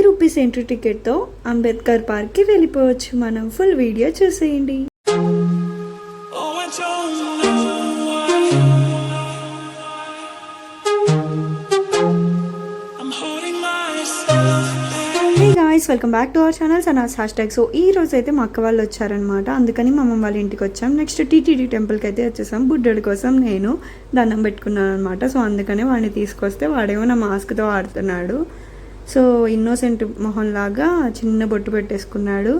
Rupees entry టికెట్తో Ambedkar పార్క్కి వెళ్ళిపోవచ్చు. మనం ఫుల్ వీడియో చూసేయండి. Guys, welcome back to our channels and as hashtag. So ఈ రోజు అయితే మా అక్క వాళ్ళు వచ్చారనమాట. అందుకని మా అమ్మ వాళ్ళ ఇంటికి వచ్చాం. నెక్స్ట్ టీటీడీ టెంపుల్కి అయితే వచ్చేసాం. బుడ్డడి కోసం నేను దండం పెట్టుకున్నాను అనమాట. సో అందుకని వాడిని తీసుకొస్తే వాడేమో నా మాస్క్తో ఆడుతున్నాడు. సో ఇన్నోసెంట్ మొహం లాగా చిన్న బొట్టు పెట్టేసుకున్నాడు.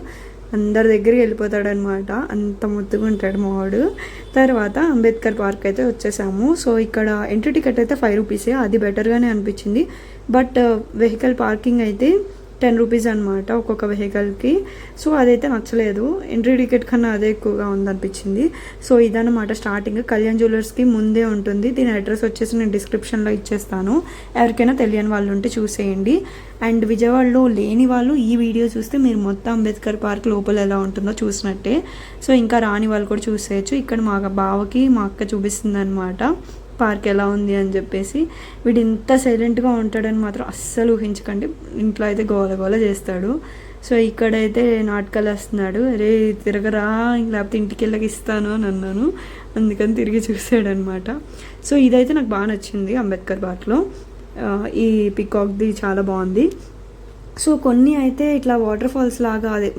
అందరి దగ్గరికి వెళ్ళిపోతాడు అనమాట. అంత ముద్దుగా ఉంటాడు మొహడు. తర్వాత అంబేద్కర్ పార్క్ అయితే వచ్చేసాము. సో ఇక్కడ ఎంట్రీ టికెట్ అయితే 5 రూపీసే. అది బెటర్గానే అనిపించింది. బట్ వెహికల్ పార్కింగ్ అయితే 10 రూపీస్ అనమాట ఒక్కొక్క వెహికల్కి. సో అదైతే నచ్చలేదు. ఎంట్రీ టికెట్ కన్నా అదే ఎక్కువగా ఉందనిపించింది. సో ఇదన్నమాట స్టార్టింగ్. కళ్యాణ్ జ్యువెలర్స్కి ముందే ఉంటుంది. దీని అడ్రస్ వచ్చేసి నేను డిస్క్రిప్షన్లో ఇచ్చేస్తాను. ఎవరికైనా తెలియని వాళ్ళు ఉంటే చూసేయండి. అండ్ విజయవాడలో లేని వాళ్ళు ఈ వీడియో చూస్తే మీరు మొత్తం అంబేద్కర్ పార్క్ లోపల ఎలా ఉంటుందో చూసినట్టే. సో ఇంకా రాని వాళ్ళు కూడా చూసేయచ్చు. ఇక్కడ మా బావకి మా అక్క చూపిస్తుంది అనమాట పార్క్ ఎలా ఉంది అని చెప్పేసి. వీడు ఇంత సైలెంట్గా ఉంటాడని మాత్రం అస్సలు ఊహించకండి. ఇంట్లో అయితే గోల గోల చేస్తాడు. సో ఇక్కడైతే నాటకాలు వేస్తున్నాడు. రే తిరగరా, లేకపోతే ఇంటికి వెళ్ళకి ఇస్తాను అని అన్నాను. అందుకని తిరిగి చూసాడనమాట. సో ఇదైతే నాకు బాగా నచ్చింది అంబేద్కర్ పార్క్లో. ఈ పికాక్ది చాలా బాగుంది. సో కొన్ని అయితే ఇట్లా వాటర్ ఫాల్స్ లాగా, అదే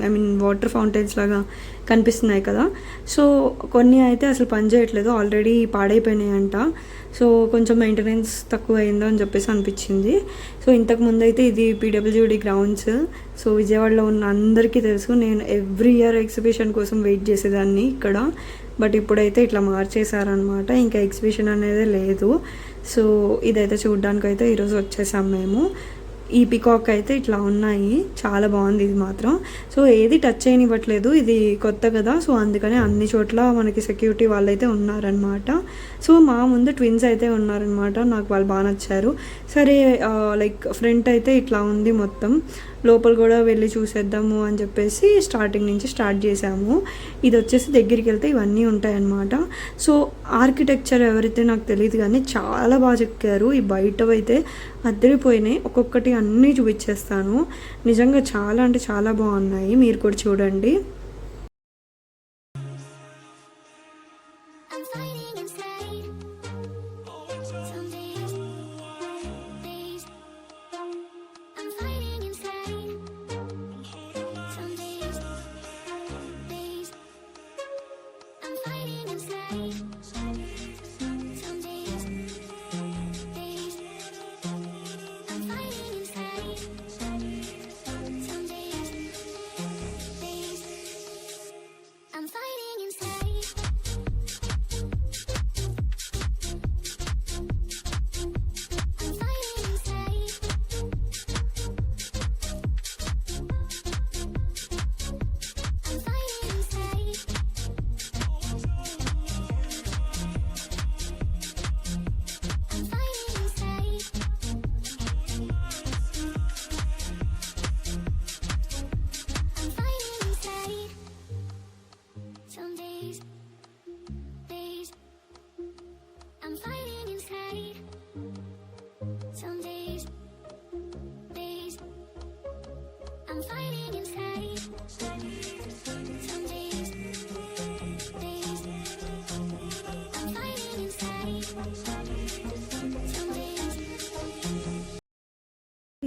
వాటర్ ఫౌంటైన్స్ లాగా కనిపిస్తున్నాయి కదా. సో కొన్ని అయితే అసలు పని చేయట్లేదు, ఆల్రెడీ పాడైపోయినాయంట. సో కొంచెం మెయింటెనెన్స్ తక్కువ అయిందో అని చెప్పేసి అనిపించింది. సో ఇంతకుముందు అయితే ఇది పీడబ్ల్యూడి గ్రౌండ్స్. సో విజయవాడలో ఉన్న అందరికీ తెలుసు. నేను ఎవ్రీ ఇయర్ ఎగ్జిబిషన్ కోసం వెయిట్ చేసేదాన్ని ఇక్కడ. బట్ ఇప్పుడైతే ఇట్లా మార్చేశారనమాట. ఇంకా ఎగ్జిబిషన్ అనేది లేదు. సో ఇదైతే చూడడానికి అయితే ఈరోజు వచ్చేసాం మేము. ఈ పికాక్ అయితే ఇట్లా ఉన్నాయి. చాలా బాగుంది ఇది మాత్రం. సో ఏది టచ్ చేయనివ్వట్లేదు, ఇది కొత్త కదా. సో అందుకని అన్ని చోట్ల మనకి సెక్యూరిటీ వాళ్ళు అయితే ఉన్నారనమాట. సో మా ముందు ట్విన్స్ అయితే ఉన్నారనమాట. నాకు వాళ్ళు బాగా నచ్చారు. సరే లైక్ ఫ్రంట్ అయితే ఇట్లా ఉంది మొత్తం. లోపల కూడా వెళ్ళి చూసేద్దాము అని చెప్పేసి స్టార్టింగ్ నుంచి స్టార్ట్ చేసాము. ఇది వచ్చేసి దగ్గరికి వెళ్తే ఇవన్నీ ఉంటాయన్నమాట. సో ఆర్కిటెక్చర్ ఎవరైతే నాకు తెలియదు కానీ చాలా బాగా చెక్కారు. ఈ బయటవైతే అద్దరిపోయినాయి. ఒక్కొక్కటి అన్నీ చూపించేస్తాను. నిజంగా చాలా అంటే చాలా బాగున్నాయి. మీరు కూడా చూడండి.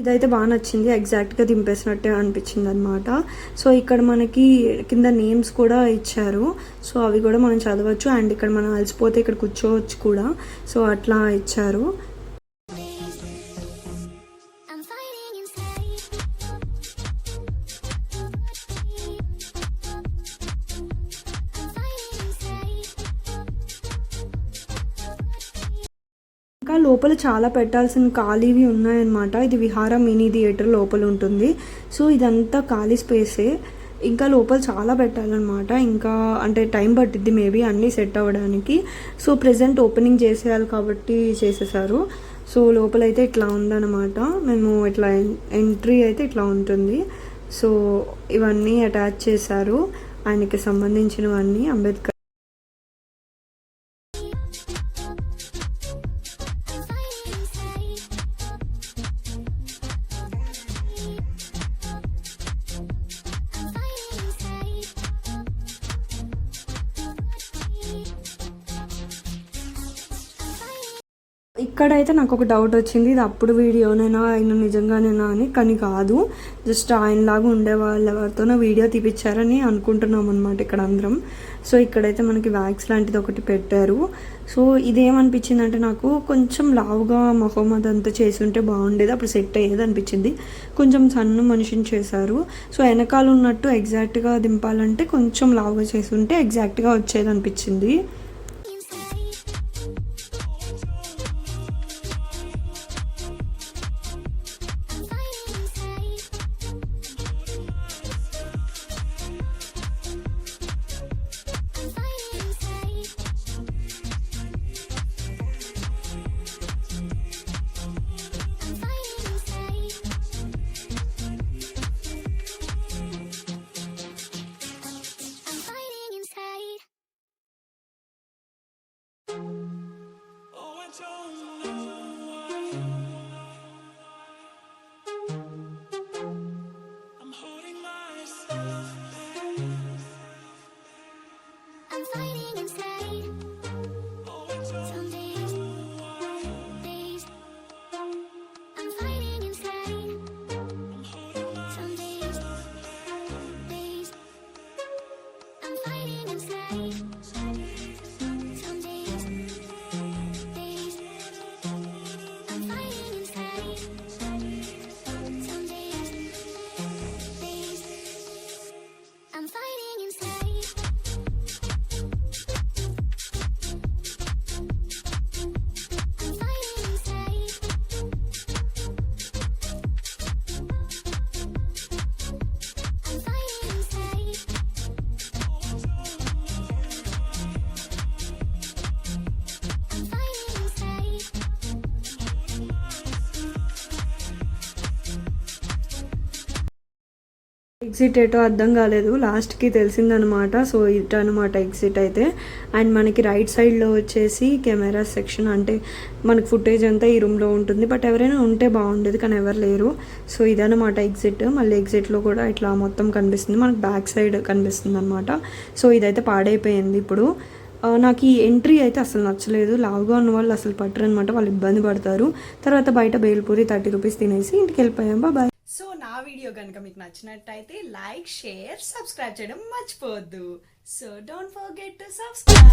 ఇదైతే బాగా నచ్చింది. ఎగ్జాక్ట్గా దింపేసినట్టే అనిపించింది అనమాట. సో ఇక్కడ మనకి కింద నేమ్స్ కూడా ఇచ్చారు. సో అవి కూడా మనం చదవచ్చు. అండ్ ఇక్కడ మనం అలసిపోతే ఇక్కడ కూర్చోవచ్చు కూడా. సో అట్లా ఇచ్చారు. ఇంకా లోపల చాలా పెట్టాల్సిన ఖాళీవి ఉన్నాయన్నమాట. ఇది విహారం మినీ థియేటర్ లోపల ఉంటుంది. సో ఇదంతా ఖాళీ స్పేసే. ఇంకా లోపల చాలా పెట్టాలన్నమాట. ఇంకా అంటే టైం పట్టిద్ది మేబీ అన్నీ సెట్ అవ్వడానికి. సో ప్రెజెంట్ ఓపెనింగ్ చేసేయాలి కాబట్టి చేసేసారు. సో లోపలైతే ఇట్లా ఉందన్నమాట. మేము ఇట్లా ఎంట్రీ అయితే ఇట్లా ఉంటుంది. సో ఇవన్నీ అటాచ్ చేశారు ఆయనకి సంబంధించినవన్నీ. అంబేద్కర్ ఇక్కడైతే నాకు ఒక డౌట్ వచ్చింది, ఇది అప్పుడు వీడియోనైనా ఆయన నిజంగానేనా అని. కానీ కాదు, జస్ట్ ఆయనలాగా ఉండే వాళ్ళతోనే వీడియో తీపిచ్చారని అనుకుంటున్నాం అనమాట ఇక్కడ అందరం. సో ఇక్కడైతే మనకి వ్యాక్స్ లాంటిది ఒకటి పెట్టారు. సో ఇదేమనిపించింది అంటే, నాకు కొంచెం లావుగా మొహం అదంతా చేసి ఉంటే బాగుండేది, అప్పుడు సెట్ అయ్యేది అనిపించింది. కొంచెం సన్న మనిషిని చేశారు. సో వెనకాల ఉన్నట్టు ఎగ్జాక్ట్గా దింపాలంటే కొంచెం లావుగా చేసి ఉంటే ఎగ్జాక్ట్గా వచ్చేది అనిపించింది. ఎగ్జిట్ ఏటో అర్థం కాలేదు, లాస్ట్కి తెలిసిందనమాట. సో ఇటనమాట ఎగ్జిట్ అయితే. అండ్ మనకి రైట్ సైడ్లో వచ్చేసి కెమెరా సెక్షన్, అంటే మనకి ఫుటేజ్ అంతా ఈ రూమ్లో ఉంటుంది. బట్ ఎవరైనా ఉంటే బాగుండేది, కానీ ఎవరు లేరు. సో ఇదనమాట ఎగ్జిట్. మళ్ళీ ఎగ్జిట్లో కూడా ఇట్లా మొత్తం కనిపిస్తుంది, మనకి బ్యాక్ సైడ్ కనిపిస్తుంది అనమాట. సో ఇదైతే పాడైపోయింది ఇప్పుడు. నాకు ఈ ఎంట్రీ అయితే అసలు నచ్చలేదు. లావుగా ఉన్న వాళ్ళు అసలు పట్టరు అనమాట, వాళ్ళు ఇబ్బంది పడతారు. తర్వాత బయట బేల్పూరి 30 రూపీస్ తినేసి ఇంటికి వెళ్ళిపోయాం. బాయ్. సో నా వీడియో కనుక మీకు నచ్చినట్టయితే లైక్, షేర్, సబ్స్క్రైబ్ చేయడం మర్చిపోవద్దు. So don't forget to subscribe.